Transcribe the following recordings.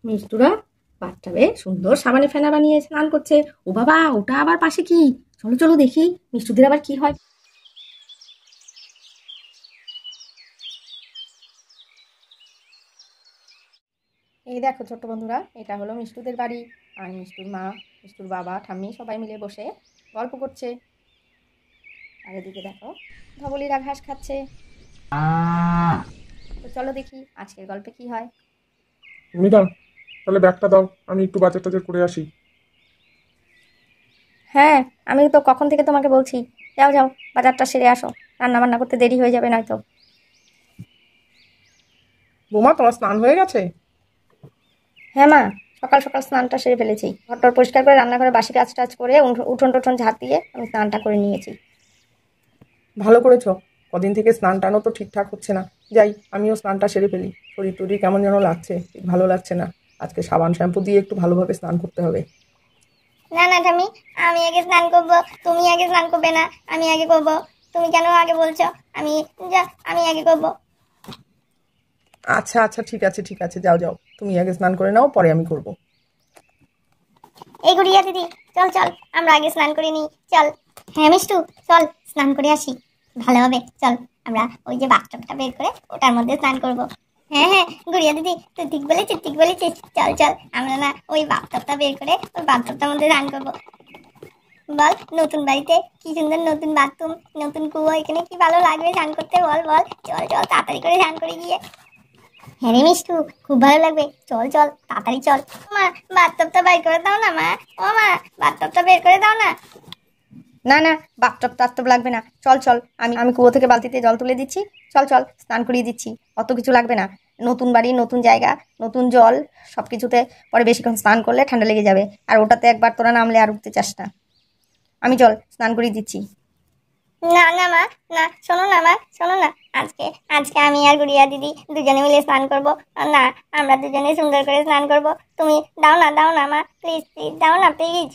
মিষ্টুরা বাথটাবে সুন্দর সাবানে ফেনা বানিয়ে স্নান করছে। ও বাবা, ওটা আবার পাশে কি? চলো চলো দেখি মিষ্টুদের আবার কি হয়। এই দেখো ছোট্ট বন্ধুরা, এটা হলো মিষ্টুদের বাড়ি। আর মিষ্টুর মা, মিষ্টুর বাবা, ঠাম্মি সবাই মিলে বসে গল্প করছে। আর এদিকে দেখো ধবলিরা ঘাস খাচ্ছে। তো চলো দেখি আজকের গল্পে কি হয়। মিতা, তাহলে ব্যাগটা দাও, আমি একটু বাজার টাজার করে আসি। হ্যাঁ, আমি তো কখন থেকে তোমাকে বলছি, যাও যাও বাজারটা সেরে আসো, রান্না বান্না করতে দেরি হয়ে যাবে নয়তো। বোমা, তোমার স্নান হয়ে গেছে? হ্যাঁ মা, সকাল সকাল স্নানটা সেরে ফেলেছি। ঘরটর পরিষ্কার করে রান্নাঘরে বাসি কাজ টাজ করে উঠোন টোঠন ঝাঁট দিয়ে আমি স্নানটা করে নিয়েছি। ভালো করেছো। কদিন থেকে স্নান টানও তো ঠিকঠাক হচ্ছে না। যাই, আমিও স্নানটা সেরে ফেলি। শরীর টরীর কেমন যেন লাগছে, ঠিক ভালো লাগছে না। আজকে সাবান শ্যাম্পু দিয়ে একটু ভালোভাবে স্নান করতে হবে। না না ঠাম্মি, আমি আগে স্নান করবো। তুমি আগে স্নান করবে না, আমি আগে করবো। তুমি কেন আগে বলছো? আমি যা, আমি আগে করবো। আচ্ছা আচ্ছা, ঠিক আছে ঠিক আছে, যাও যাও, তুমি আগে স্নান করে নাও, পরে আমি করব। এই গুড়িয়া দিদি, চল চল, আমরা আগে স্নান করে নিই, চল। হ্যাঁ মিষ্টু, চল স্নান করে আসি, ভালো হবে। চল, আমরা ওই যে বাথটবটা বের করে ওটার মধ্যে স্নান করব। হ্যাঁ হ্যাঁ গুড়িয়া দিদি, তুই ঠিক বলেছিস, ঠিক বলেছিস। চল চল, আমরা না ওই বাথটবটা বের করে ওই বাথটবটার মধ্যে স্নান করবো। বল, নতুন বাড়িতে কি সুন্দর নতুন বাথরুম, নতুন কুয়ো, এখানে কি ভালো লাগবে স্নান করতে, বল বল। চল চল, তাড়াতাড়ি করে স্নান করে গিয়ে। হ্যাঁ রে মিষ্টু, খুব ভালো লাগবে। চল চল, তাড়াতাড়ি চল। মা, বাথটবটা বের করে দাও না মা। ও মা, বাথটবটা বের করে দাও না। না না, বাথটব টাথটব লাগবে না, চল চল, আমি আমি কুয়ো থেকে বালতিতে জল তুলে দিচ্ছি। চল চল, স্নান করিয়ে দিচ্ছি, অত কিছু লাগবে না। নতুন বাড়ি, নতুন জায়গা, নতুন জল, সব কিছুতে পরে বেশিক্ষণ স্নান করলে ঠান্ডা লেগে যাবে। আর ওটাতে একবার তোরা নামলে আর উঠতে চাস না। আমি চল স্নান করিয়ে দিচ্ছি। না না মা, না, শোনো না মা, শোনো না। আজকে আজকে আমি আর গুড়িয়া দিদি দুজনে মিলে স্নান করবো। না, আমরা দুজনে সুন্দর করে স্নান করবো। তুমি দাও না মা, প্লিজ প্লিজ দাও না প্লিজ।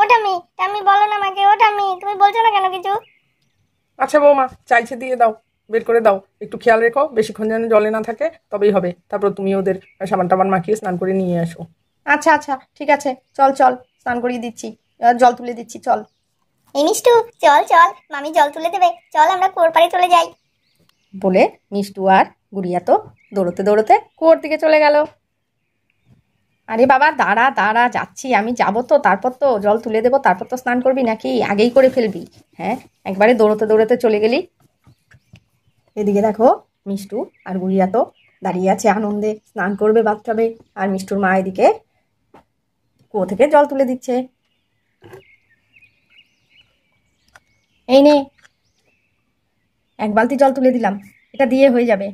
ওটা আমি বলো না মাকে, তুমি বলছো না কেন কিছু? আচ্ছা বৌমা, চাইছে দিয়ে দাও, বের করে দাও। একটু খেয়াল রেখো, বেশিক্ষণ যেন জলে না থাকে, তবেই হবে। তারপর তুমি ওদের সাবান টাবান মাখিয়ে স্নান করে নিয়ে আসো। আচ্ছা আচ্ছা ঠিক আছে, চল চল, স্নান করিয়ে দিচ্ছি, জল তুলে দিচ্ছি, চল। এই মিষ্টু, চল চল, মামি জল তুলে দেবে, চল আমরা কুয়োর পাড়ে চলে যাই। বলে মিষ্টু আর গুড়িয়া তো দৌড়তে দৌড়তে কুয়োর দিকে চলে গেল। আরে বাবা, দাঁড়া দাঁড়া, যাচ্ছি, আমি যাবো তো, তারপর তো জল তুলে দেবো, তারপর তো স্নান করবি নাকি আগেই করে ফেলবি? হ্যাঁ, একবারে দৌড়তে দৌড়তে চলে গেলি। এদিকে দেখো মিষ্টু আর গুড়িয়া তো দাঁড়িয়ে আছে আনন্দে, স্নান করবে বাথটাবে। আর মিষ্টুর মা এদিকে কুয়ো থেকে জল তুলে দিচ্ছে। এই নে, এক বালতি জল তুলে দিলাম, এটা দিয়ে হয়ে যাবে।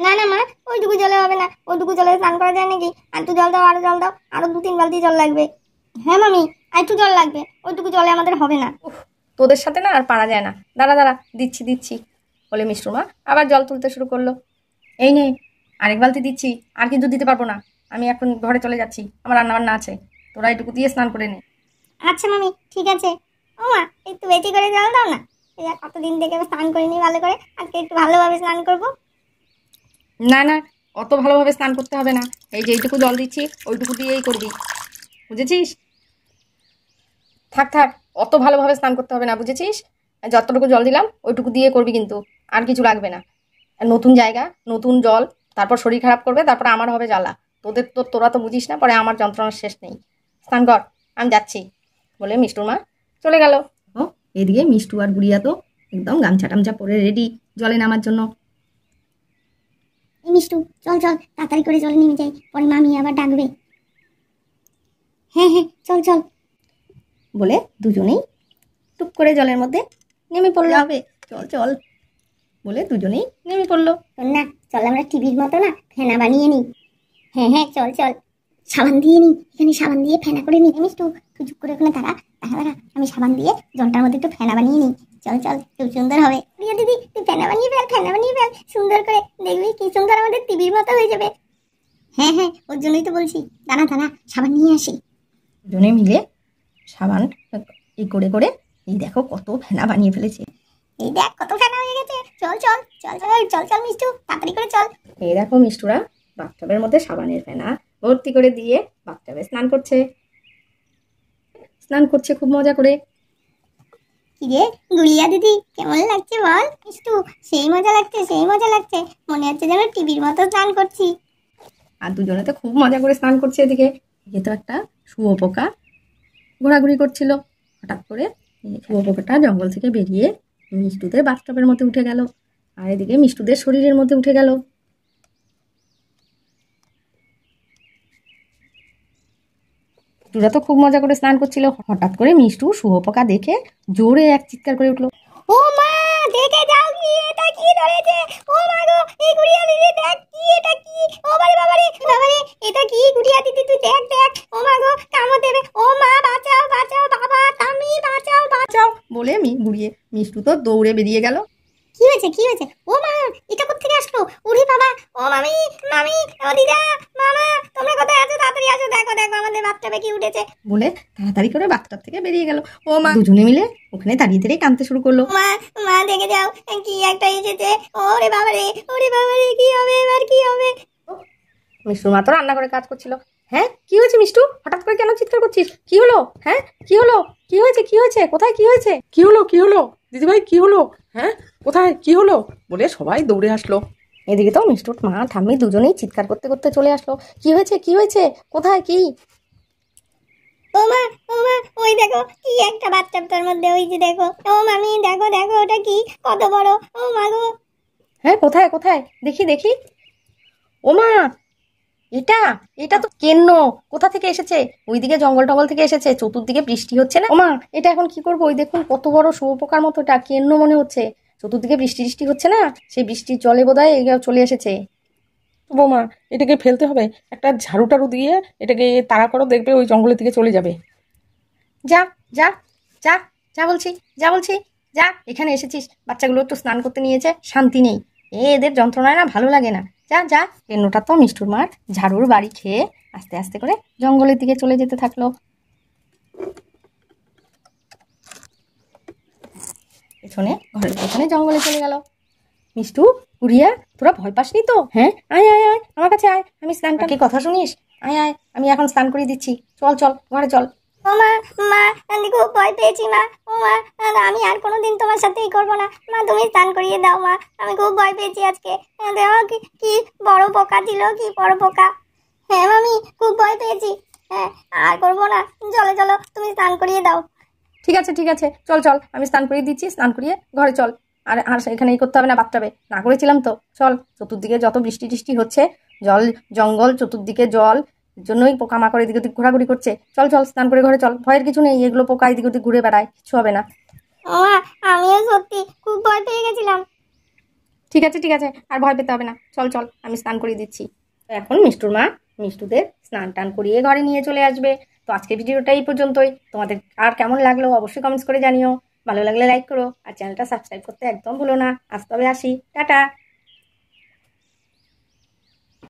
না না মা, ওইটুকু জলে হবে না, ওইটুকু জলে স্নান করা যায় নাকি? আর একটু জল দাও, আরো জল দাও, আরো 2-3 বালতি জল লাগবে। হ্যাঁ মামি, আর একটু জল লাগবে, ওইটুকু জলে আমাদের হবে না। উফ, তোদের সাথে না আর পারা যায় না। দাঁড়া দাঁড়া, দিচ্ছি দিচ্ছি, বলে মিষ্টুর মা আবার জল তুলতে শুরু করলো। এই নে, আরেক বালতি দিচ্ছি, আর কিন্তু দিতে পারবো না, আমি এখন ঘরে চলে যাচ্ছি, আমার রান্না বান্না আছে, তোরা এটুকু দিয়ে স্নান করে নে। আচ্ছা মামি, ঠিক আছে। ও মা, একটু বেশি করে জল দাও না। এই আর কতদিন থেকে আমি স্নান করিনি ভালো করে, আজকে একটু ভালোভাবে স্নান করবো। না না, অত ভালোভাবে স্নান করতে হবে না, এই যে এইটুকু জল দিচ্ছি ওইটুকু দিয়েই করবি, বুঝেছিস? থাক থাক, অত ভালোভাবে স্নান করতে হবে না, বুঝেছিস? যতটুকু জল দিলাম ওইটুকু দিয়ে করবি কিন্তু, আর কিছু লাগবে না। আর নতুন জায়গা, নতুন জল, তারপর শরীর খারাপ করবে, তারপর আমার হবে জ্বালা। তোরা তো বুঝিস না, পরে আমার যন্ত্রণার শেষ নেই। স্নান কর, আমি যাচ্ছি, বলে মিষ্টুর মা চলে গেল। ও, এদিকে মিষ্টু আর গুড়িয়া তো একদম গামছা টামছা পরে রেডি জলে নামার জন্য। এই মিষ্টু, চল চল, তাড়াতাড়ি করে জলে নেমে যাই, পরে মামি আবার ডাকবে। হ্যাঁ হ্যাঁ, চল চল, বলে দুজনেই টুপ করে জলের মধ্যে নেমে পড়লো। হবে, চল চল, বলে দুজনেই নেমে পড়লো। শোন না, চল আমরা টিভির মতো না ফেনা বানিয়ে নিই। হ্যাঁ হ্যাঁ, চল চল, সাবান দিয়ে নিই, এখানে সাবান দিয়ে ফেনা করে নিই। মিষ্টু, তুই চুপ করে ওখানে দাঁড়া, দাঁড়া, আমি সাবান দিয়ে জলটার মধ্যে একটু ফেনা বানিয়ে নিই। চল চল, খুব সুন্দর হবে। প্রিয়া দিদি, তুই ফেনা বানিয়ে ফেল, ফেনা বানিয়ে ফেল সুন্দর করে, দেখবি কি সুন্দর আমাদের টিভির মতো হয়ে যাবে। হ্যাঁ হ্যাঁ, ওর জন্যই তো বলছি, দাঁড়া দাঁড়া, সাবান নিয়ে আসি। দুজনে মিলে সাবান করে করে এই দেখো কত ফেনা বানিয়ে ফেলেছে। এই দেখ কত ফেনা হয়ে গেছে। চল চল চল চল চল চল মিষ্টু, তাড়াতাড়ি করে চল। এই দেখো মিষ্টুরা বাথটাবের মধ্যে সাবানের ফেনা ভর্তি করে দিয়ে বাথটাবে স্নান করছে খুব মজা করে। কি রে গুড়িয়া দিদি, কেমন লাগছে বল? মিষ্টু সেই মজা লাগছে, সেই মজা লাগছে, মনে হচ্ছে যেন টিভির মতো স্নান করছি। আর দুজনে তো খুব মজা করে স্নান করছে। এদিকে তো একটা শুয়োপোকা ঘোরাঘুরি করছিল। হঠাৎ করে শুয়োপোকাটা জঙ্গল থেকে বেরিয়ে মিষ্টুদের বাথটাবের মধ্যে উঠে গেল, আর এদিকে মিষ্টুদের শরীরের মধ্যে উঠে গেল। মিষ্টুরা তো খুব মজা করে স্নান করছিল। হঠাৎ করে মিষ্টু শুয়োপোকা দেখে জোরে এক চিৎকার করে উঠলো। ও মা, দেখে যাও কি এটা কি ধরেছে? ও মা গো, এই গুড়িয়া দিদি দেখ কি এটা কি? ও বাবারে বাবারে বাবারে, এটা কি গুড়িয়া দিদি? তুই দেখ দেখ, ও মা গো কামড় দেবে। ও মা বাঁচাও বাঁচাও, বাবা তামি বাঁচাও বাঁচাও বলে গুড়িয়ে মিষ্টু তো দৌড়ে বেরিয়ে গেল। কি হয়েছে কি হয়েছে? ও মা, এটা কোত্থেকে আসলো? ওরে বাবা, ও মামি মামি, ও দিদা, মামা, তোমরা কোথায় আছো? তাড়াতাড়ি আসো, দেখো দেখো আমাদের বাচ্চাটা কি উঠেছে। বলে তাড়াতাড়ি করে বাথটাব থেকে বেরিয়ে গেল। ও মা দুজনে মিলে ওখানে দাঁড়িয়ে দাঁড়িয়ে কাঁদতে শুরু করলো। মা মা দেখে যাও কি একটা এসেছে। ওরে বাবারে, ওরে বাবারে, কি হবে এবার, কি হবে? মিষ্টুর মা তো রান্না করে কাজ করছিল। হ্যাঁ কি হয়েছে মিষ্টু, হঠাৎ করে কেন চিৎকার করছিস? কি হলো? হ্যাঁ কি হলো? কি হয়েছে? কি হয়েছে? কোথায় কি হয়েছে? কি হলো দিদিভাই, কি হলো? হ্যাঁ কোথায় কি হলো? বলে সবাই দৌড়ে আসলো। এদিকে তো মিষ্টুর মা ঠাম্মি দুজনেই চিৎকার করতে করতে চলে আসলো। কি হয়েছে? কি হয়েছে? কোথায় কি? ও মা, ওই দেখো কি একটা বাথটাবটার মধ্যে, ওই যে দেখো। ও মামি দেখো দেখো, ওটা কি, কত বড়। ও মা গো। হ্যাঁ কোথায় কোথায় দেখি দেখি। ও মা, এটা এটা তো কেন্ন। কোথা থেকে এসেছে? ওইদিকে জঙ্গল টঙ্গল থেকে এসেছে। চতুর্দিকে বৃষ্টি হচ্ছে না? ও মা, এটা এখন কি করবো? ওই দেখুন কত বড় শুয়োপোকার মতো, এটা কেন্ন মনে হচ্ছে। চতুর্দিকে বৃষ্টি হচ্ছে না, সেই বৃষ্টির জলে বোধহয় চলে এসেছে। বৌমা, এটাকে ফেলতে হবে, একটা ঝাড়ু টাড়ু দিয়ে এটাকে তাড়া করো, দেখবে ওই জঙ্গলের দিকে চলে যাবে। যা যা যা যা বলছি, যা বলছি, যা। এখানে এসেছিস, বাচ্চাগুলো একটু স্নান করতে নিয়েছে, শান্তি নেই। এদের যন্ত্রণায় না ভালো লাগে না। যা যা। কেন্নটা তো মিষ্টুর মার ঝাড়ুর বাড়ি খেয়ে আস্তে আস্তে করে জঙ্গলের দিকে চলে যেতে থাকলো। ঘরের পেছনে জঙ্গলে চলে গেল। মিষ্টু, গুড়িয়া, তোরা ভয় পাসনি তো? হ্যাঁ আয় আয় আয়, আমার কাছে আয়, আমি স্নানটা কি কথা শুনিস? আয় আয়, আমি এখন স্নান করে দিচ্ছি। চল চল ঘরে চল। ও মা, আমি খুব ভয় পেয়েছি মা। ও মা, আমি আর কোনোদিন তোমার সাথেই করবো না মা, তুমি স্নান করিয়ে দাও মা, আমি খুব ভয় পেয়েছি আজকে। দেখো কি বড় পোকা ছিল, কি বড় পোকা। হ্যাঁ মামি, খুব ভয় পেয়েছি। হ্যাঁ আর করবো না, চলো চলো তুমি স্নান করিয়ে দাও। ঠিক আছে ঠিক আছে, চল চল, আমি স্নান করিয়ে দিচ্ছি। স্নান করিয়ে ঘরে চল। আর আর এখানে করতে হবে না, বাথটাবে না করেছিলাম তো। চল, চতুর্দিকে যত বৃষ্টি হচ্ছে, জল জঙ্গল, চতুর্দিকে জল, জন্যই পোকামাকড় এদিক ওদিক ঘোরাঘুরি করছে। চল চল, স্নান করে ঘরে চল। ভয়ের কিছু নেই, এগুলো পোকা এদিক ওদিক ঘুরে বেড়ায়, কিছু হবে না। ও মা, আমিও সত্যি খুব ভয় পেয়ে গেছিলাম। ঠিক আছে ঠিক আছে, আর ভয় পেতে হবে না। চল চল, আমি স্নান করিয়ে দিচ্ছি। এখন মিষ্টুর মা মিষ্টুদের স্নান টান করিয়ে ঘরে নিয়ে চলে আসবে। তো আজকের ভিডিওটা এই পর্যন্তই। তোমাদের আর কেমন লাগলো অবশ্যই কমেন্টস করে জানিও। ভালো লাগলে লাইক করো, আর চ্যানেলটা সাবস্ক্রাইব করতে একদম ভুলো না। আজ তবে আসি, টাটা।